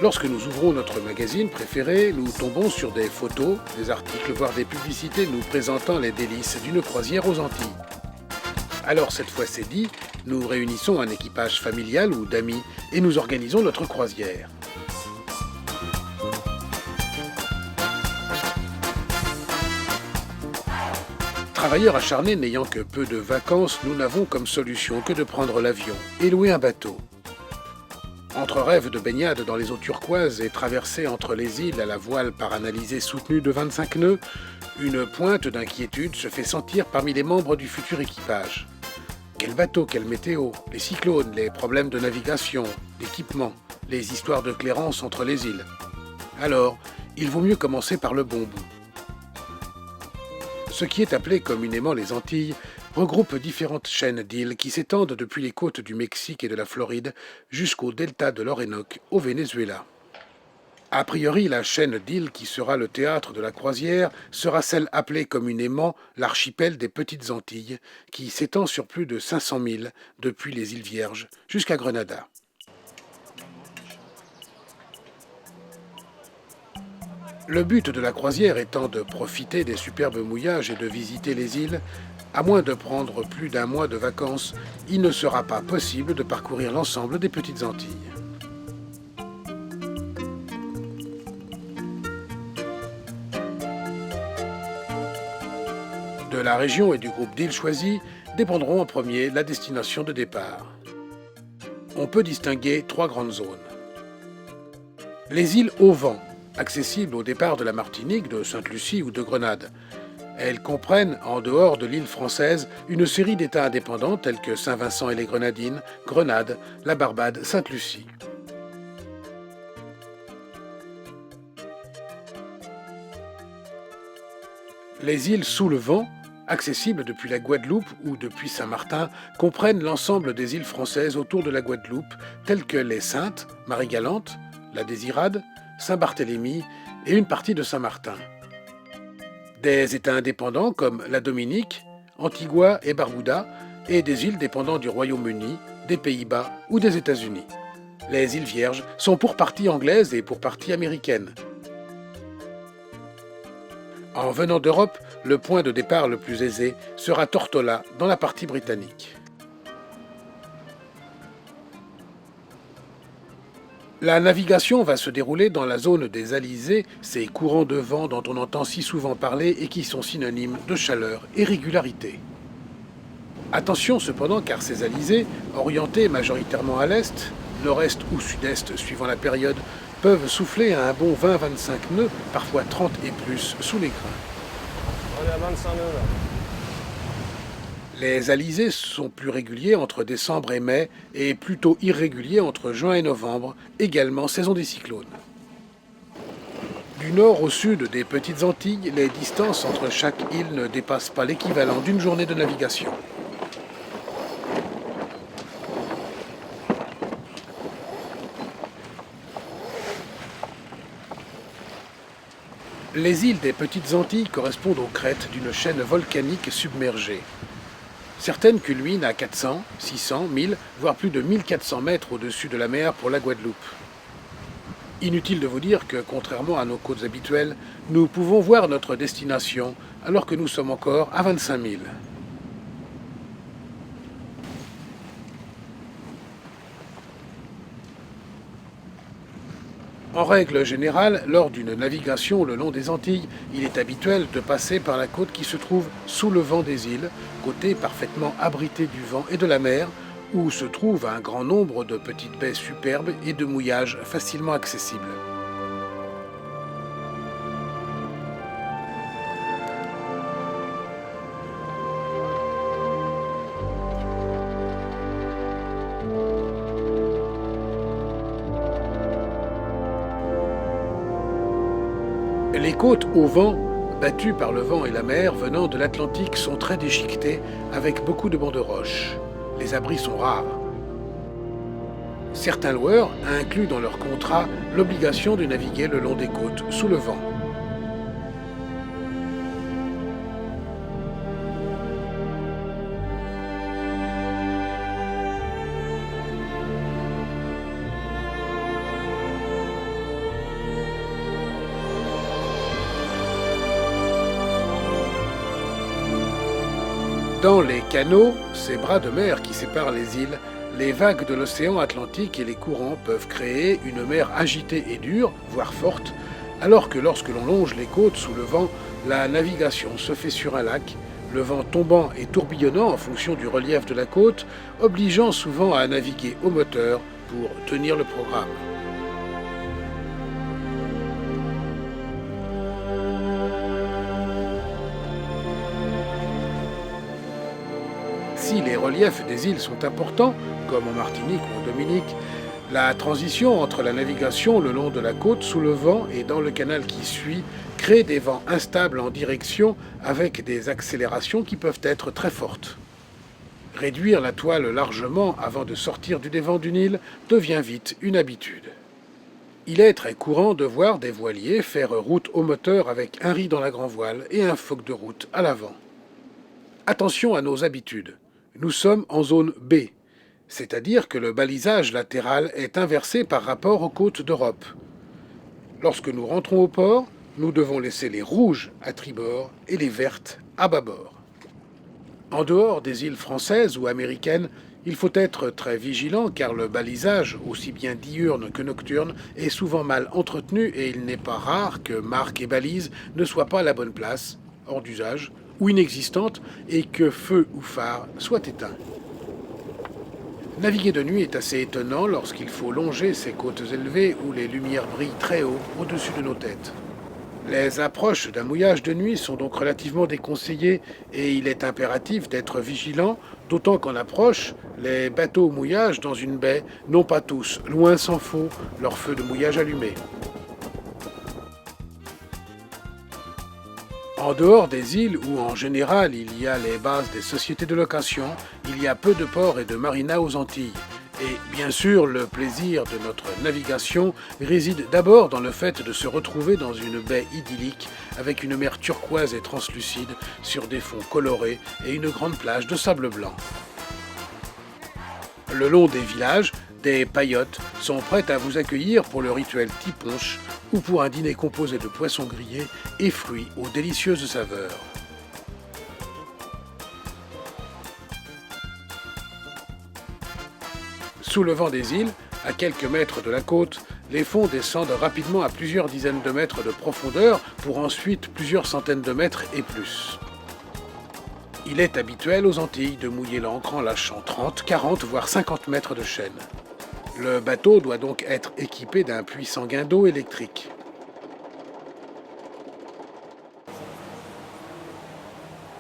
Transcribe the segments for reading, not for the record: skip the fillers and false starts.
Lorsque nous ouvrons notre magazine préféré, nous tombons sur des photos, des articles, voire des publicités nous présentant les délices d'une croisière aux Antilles. Alors cette fois c'est dit, nous réunissons un équipage familial ou d'amis et nous organisons notre croisière. Travailleurs acharnés n'ayant que peu de vacances, nous n'avons comme solution que de prendre l'avion et louer un bateau. Entre rêves de baignade dans les eaux turquoises et traversées entre les îles à la voile par un alizé soutenu de 25 nœuds, une pointe d'inquiétude se fait sentir parmi les membres du futur équipage. Quel bateau, quelle météo, les cyclones, les problèmes de navigation, d'équipement, les histoires de clairance entre les îles. Alors, il vaut mieux commencer par le bon bout. Ce qui est appelé communément les Antilles regroupe différentes chaînes d'îles qui s'étendent depuis les côtes du Mexique et de la Floride jusqu'au delta de l'Orénoque au Venezuela. A priori, la chaîne d'îles qui sera le théâtre de la croisière sera celle appelée communément l'archipel des Petites Antilles, qui s'étend sur plus de 500 milles depuis les îles Vierges jusqu'à Grenada. Le but de la croisière étant de profiter des superbes mouillages et de visiter les îles, à moins de prendre plus d'un mois de vacances, il ne sera pas possible de parcourir l'ensemble des Petites Antilles. De la région et du groupe d'îles choisies dépendront en premier la destination de départ. On peut distinguer trois grandes zones. Les îles au vent, accessibles au départ de la Martinique, de Sainte-Lucie ou de Grenade. Elles comprennent, en dehors de l'île française, une série d'États indépendants tels que Saint-Vincent et les Grenadines, Grenade, la Barbade, Sainte-Lucie. Les îles sous le vent, accessibles depuis la Guadeloupe ou depuis Saint-Martin, comprennent l'ensemble des îles françaises autour de la Guadeloupe, telles que les Saintes, Marie-Galante, la Désirade, Saint-Barthélemy et une partie de Saint-Martin. Des États indépendants comme la Dominique, Antigua et Barbuda, et des îles dépendant du Royaume-Uni, des Pays-Bas ou des États-Unis. Les îles Vierges sont pour partie anglaises et pour partie américaines. En venant d'Europe, le point de départ le plus aisé sera Tortola, dans la partie britannique. La navigation va se dérouler dans la zone des alizés, ces courants de vent dont on entend si souvent parler et qui sont synonymes de chaleur et régularité. Attention cependant car ces alizés, orientés majoritairement à l'est, nord-est ou sud-est suivant la période, peuvent souffler à un bon 20-25 nœuds, parfois 30 et plus, sous les grains. On est à 25 nœuds là. Les alizés sont plus réguliers entre décembre et mai et plutôt irréguliers entre juin et novembre, également saison des cyclones. Du nord au sud des Petites Antilles, les distances entre chaque île ne dépassent pas l'équivalent d'une journée de navigation. Les îles des Petites Antilles correspondent aux crêtes d'une chaîne volcanique submergée. Certaines culminent à 400, 600, 1000, voire plus de 1400 mètres au-dessus de la mer pour la Guadeloupe. Inutile de vous dire que, contrairement à nos côtes habituelles, nous pouvons voir notre destination alors que nous sommes encore à 25 000. En règle générale, lors d'une navigation le long des Antilles, il est habituel de passer par la côte qui se trouve sous le vent des îles, côté parfaitement abrité du vent et de la mer, où se trouve un grand nombre de petites baies superbes et de mouillages facilement accessibles. Les côtes au vent, battues par le vent et la mer venant de l'Atlantique, sont très déchiquetées avec beaucoup de bancs de roches. Les abris sont rares. Certains loueurs incluent dans leur contrat l'obligation de naviguer le long des côtes sous le vent. Dans les canaux, ces bras de mer qui séparent les îles, les vagues de l'océan Atlantique et les courants peuvent créer une mer agitée et dure, voire forte, alors que lorsque l'on longe les côtes sous le vent, la navigation se fait sur un lac, le vent tombant et tourbillonnant en fonction du relief de la côte, obligeant souvent à naviguer au moteur pour tenir le programme. Si les reliefs des îles sont importants, comme en Martinique ou en Dominique, la transition entre la navigation le long de la côte sous le vent et dans le canal qui suit crée des vents instables en direction avec des accélérations qui peuvent être très fortes. Réduire la toile largement avant de sortir du devant d'une île devient vite une habitude. Il est très courant de voir des voiliers faire route au moteur avec un riz dans la grand voile et un foc de route à l'avant. Attention à nos habitudes. Nous sommes en zone B, c'est-à-dire que le balisage latéral est inversé par rapport aux côtes d'Europe. Lorsque nous rentrons au port, nous devons laisser les rouges à tribord et les vertes à bâbord. En dehors des îles françaises ou américaines, il faut être très vigilant car le balisage, aussi bien diurne que nocturne, est souvent mal entretenu et il n'est pas rare que marques et balises ne soient pas à la bonne place, hors d'usage, ou inexistantes, et que feu ou phare soient éteints. Naviguer de nuit est assez étonnant lorsqu'il faut longer ces côtes élevées où les lumières brillent très haut au-dessus de nos têtes. Les approches d'un mouillage de nuit sont donc relativement déconseillées et il est impératif d'être vigilant, d'autant qu'en approche, les bateaux au mouillage dans une baie n'ont pas tous, loin s'en faut, leur feu de mouillage allumé. En dehors des îles où en général il y a les bases des sociétés de location, il y a peu de ports et de marinas aux Antilles. Et bien sûr, le plaisir de notre navigation réside d'abord dans le fait de se retrouver dans une baie idyllique avec une mer turquoise et translucide sur des fonds colorés et une grande plage de sable blanc. Le long des villages, des paillotes sont prêtes à vous accueillir pour le rituel tiponche ou pour un dîner composé de poissons grillés et fruits aux délicieuses saveurs. Sous le vent des îles, à quelques mètres de la côte, les fonds descendent rapidement à plusieurs dizaines de mètres de profondeur pour ensuite plusieurs centaines de mètres et plus. Il est habituel aux Antilles de mouiller l'ancre en lâchant 30, 40 voire 50 mètres de chaîne. Le bateau doit donc être équipé d'un puissant gain d'eau électrique.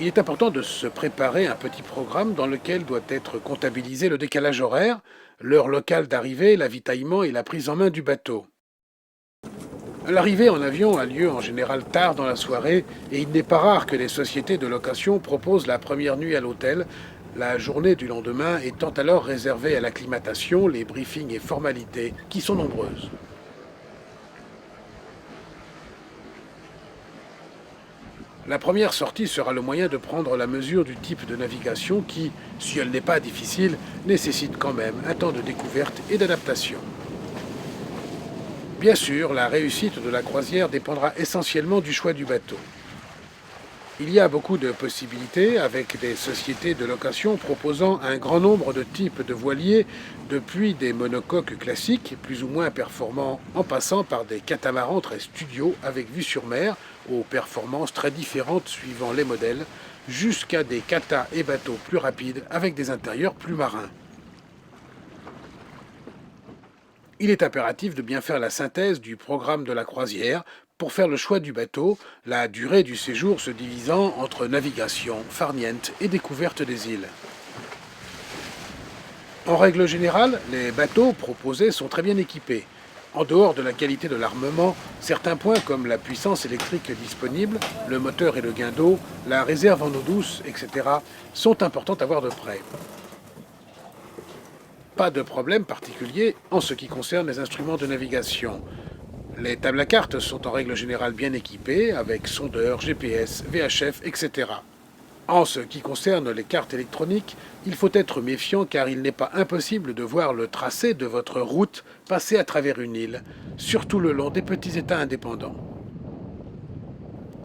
Il est important de se préparer un petit programme dans lequel doit être comptabilisé le décalage horaire, l'heure locale d'arrivée, l'avitaillement et la prise en main du bateau. L'arrivée en avion a lieu en général tard dans la soirée et il n'est pas rare que les sociétés de location proposent la première nuit à l'hôtel, la journée du lendemain étant alors réservée à l'acclimatation, les briefings et formalités qui sont nombreuses. La première sortie sera le moyen de prendre la mesure du type de navigation qui, si elle n'est pas difficile, nécessite quand même un temps de découverte et d'adaptation. Bien sûr, la réussite de la croisière dépendra essentiellement du choix du bateau. Il y a beaucoup de possibilités avec des sociétés de location proposant un grand nombre de types de voiliers, depuis des monocoques classiques, plus ou moins performants, en passant par des catamarans très studios avec vue sur mer, aux performances très différentes suivant les modèles, jusqu'à des katas et bateaux plus rapides avec des intérieurs plus marins. Il est impératif de bien faire la synthèse du programme de la croisière pour faire le choix du bateau, la durée du séjour se divisant entre navigation, farniente et découverte des îles. En règle générale, les bateaux proposés sont très bien équipés. En dehors de la qualité de l'armement, certains points comme la puissance électrique disponible, le moteur et le gain d'eau, la réserve en eau douce, etc. sont importants à voir de près. Pas de problème particulier en ce qui concerne les instruments de navigation. Les tables à cartes sont en règle générale bien équipées avec sondeur, GPS, VHF, etc. En ce qui concerne les cartes électroniques, il faut être méfiant car il n'est pas impossible de voir le tracé de votre route passer à travers une île, surtout le long des petits États indépendants.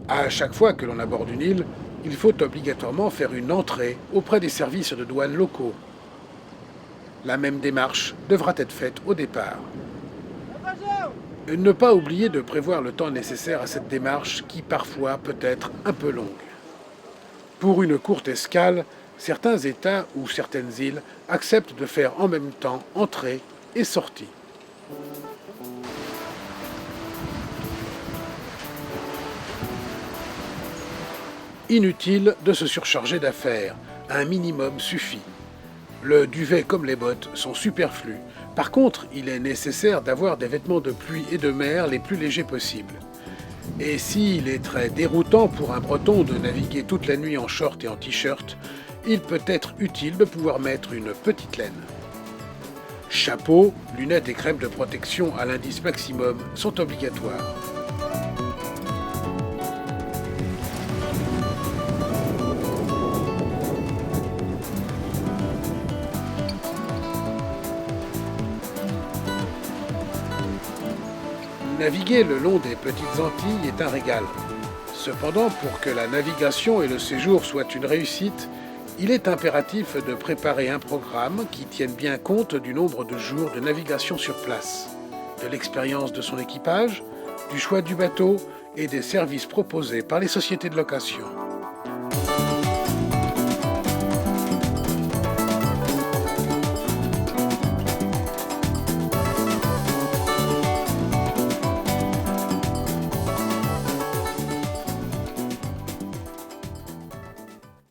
À chaque fois que l'on aborde une île, il faut obligatoirement faire une entrée auprès des services de douane locaux. La même démarche devra être faite au départ. Ne pas oublier de prévoir le temps nécessaire à cette démarche qui parfois peut être un peu longue. Pour une courte escale, certains États ou certaines îles acceptent de faire en même temps entrée et sortie. Inutile de se surcharger d'affaires, un minimum suffit. Le duvet comme les bottes sont superflus. Par contre, il est nécessaire d'avoir des vêtements de pluie et de mer les plus légers possibles. Et s'il est très déroutant pour un Breton de naviguer toute la nuit en short et en t-shirt, il peut être utile de pouvoir mettre une petite laine. Chapeau, lunettes et crème de protection à l'indice maximum sont obligatoires. Naviguer le long des petites Antilles est un régal. Cependant, pour que la navigation et le séjour soient une réussite, il est impératif de préparer un programme qui tienne bien compte du nombre de jours de navigation sur place, de l'expérience de son équipage, du choix du bateau et des services proposés par les sociétés de location.